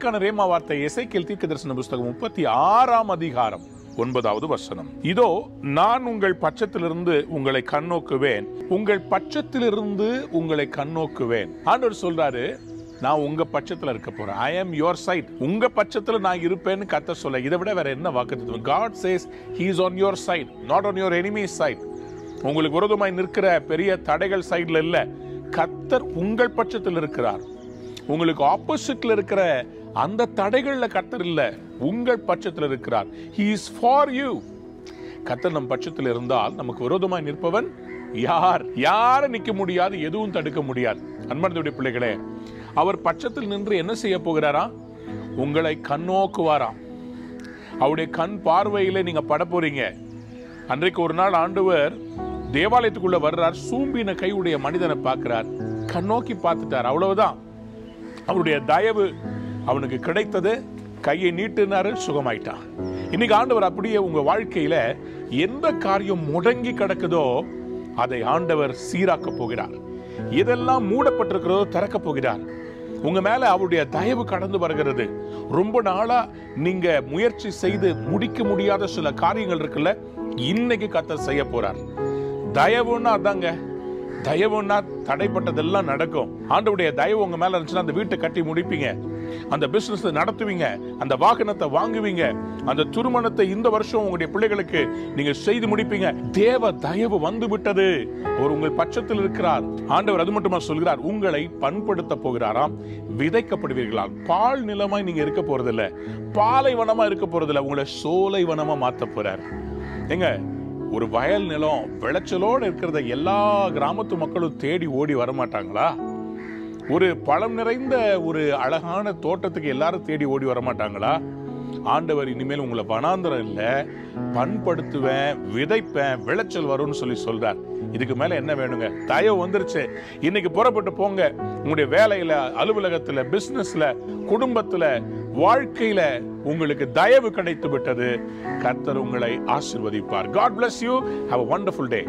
இன்றைக்கான ரேமா வார்த்தை எசேக்கியேல் தீர்க்கதரிசன புஸ்தகம் 36ஆம் அதிகாரம் 9வது வசனம். இதோ நான் உங்கள் பட்சத்திலிருந்து உங்களை கண்ணோக்குவேன், உங்கள் பட்சத்திலிருந்து உங்களை கண்ணோக்குவேன். ஆண்டவர் சொல்றாரு, நான் உங்க பட்சத்துல இருக்க போறேன். I am your side. உங்க பட்சத்துல நான் இருப்பேன்னு கர்த்தர் சொல்ல. இதை விட வேற என்ன வாக்குத்தத்தம்? God says he is on your side, not on your enemy's side. உங்களுக்கு விரோதமாய் நிற்கிற பெரிய தடைகள் சைடுல இல்ல, கர்த்தர் உங்கள் பட்சத்தில் இருக்கிறார். உங்களுக்கு ஆப்போசிட்ல இருக்கிற அந்த தடைகள்ல கர்த்தர் இல்ல, உங்கள் பட்சத்தில் இருக்கிறார். He is for you. கர்த்தர் நம் பட்சத்தில் இருந்தால் நமக்கு விரோதமாய் நிற்பவன் யார நிக்க முடியாது, எதுவும் தடுக்க முடியாது. அன்பார்ந்தவருடைய பிள்ளைகளே, அவர் பட்சத்தில் நின்று என்ன செய்ய போகிறாரா? உங்களை கண்ணோக்குவாராம். அவருடைய கண் பார்வையில நீங்க பட போறீங்க. அன்றைக்கு ஒரு நாள் ஆண்டவர் தேவாலயத்துக்குள்ள வர்றார், சூம்பின கையுடைய மனிதனை பார்க்கிறார், கண்ணோக்கி பார்த்துட்டார், அவ்வளவுதான். அவருடைய தயவு அவனுக்கு கிடைத்தது, கையை நீட்டினாரு, சுகமாயிட்டான். இன்னைக்கு ஆண்டவர் அப்படியே உங்க வாழ்க்கையில எந்த காரியம் முடங்கி கிடக்குதோ அதை ஆண்டவர் சீராக்க போகிறார். இதெல்லாம் மூடப்பட்டிருக்கிறதோ திறக்க போகிறார். உங்க மேல அவருடைய தயவு கடந்து வருகிறது. ரொம்ப நாளா நீங்க முயற்சி செய்து முடிக்க முடியாத சில காரியங்கள் இருக்குல்ல, இன்னைக்கு கர்த்தர் செய்ய போறார். தயவுன்னா அதாங்க, தயவுன்னா தடைப்பட்டதெல்லாம் நடக்கும். ஆண்டவருடைய தயவு உங்க மேல இருந்துச்சுன்னா அந்த வீட்டை கட்டி முடிப்பீங்க, அந்த பிசினஸ் நடத்துவீங்க, அந்த வாகனத்தை வாங்குவீங்க, அந்த திருமணத்தை இந்த வருஷம் உங்களுடைய பிள்ளைகளுக்கு நீங்க செய்து முடிப்பீங்க. தேவ தயவு வந்து விட்டது. அவர் உங்கள் பட்சத்தில் இருக்கிறார். ஆண்டவர் அது மட்டுமா சொல்கிறார், உங்களை பண்படுத்த போகிறாராம். விதைக்கப்படுவீர்களால் பால் நிலமாய் நீங்க இருக்க போறதில்ல, பாலைவனமா இருக்க போறதில்ல, உங்களை சோலைவனமா மாத்த போறார். எங்க ஒரு வயல் நிலம் விளைச்சலோடு இருக்கிறத எல்லா கிராமத்து மக்களும் தேடி ஓடி வரமாட்டாங்களா? ஒரு பழம் நிறைந்த ஒரு அழகான தோட்டத்துக்கு எல்லாரும் தேடி ஓடி வரமாட்டாங்களா? ஆண்டவர் இனிமேல் உங்களை வனாந்தரம் இல்ல, பண்படுத்துவேன், விதைப்பேன், விளைச்சல் வரும்னு சொல்லி சொல்றார். இதுக்கு மேல என்ன வேணுங்க? தயவு வந்துருச்சு. இன்னைக்கு புறப்பட்டு போங்க. உங்களுடைய வேலையில, அலுவலகத்துல, பிசினஸ்ல, குடும்பத்துல, வாழ்க்கையில உங்களுக்கு தயவு கிடைத்து விட்டது. கர்த்தர் உங்களை ஆசீர்வதிப்பார். God bless you. Have a wonderful day.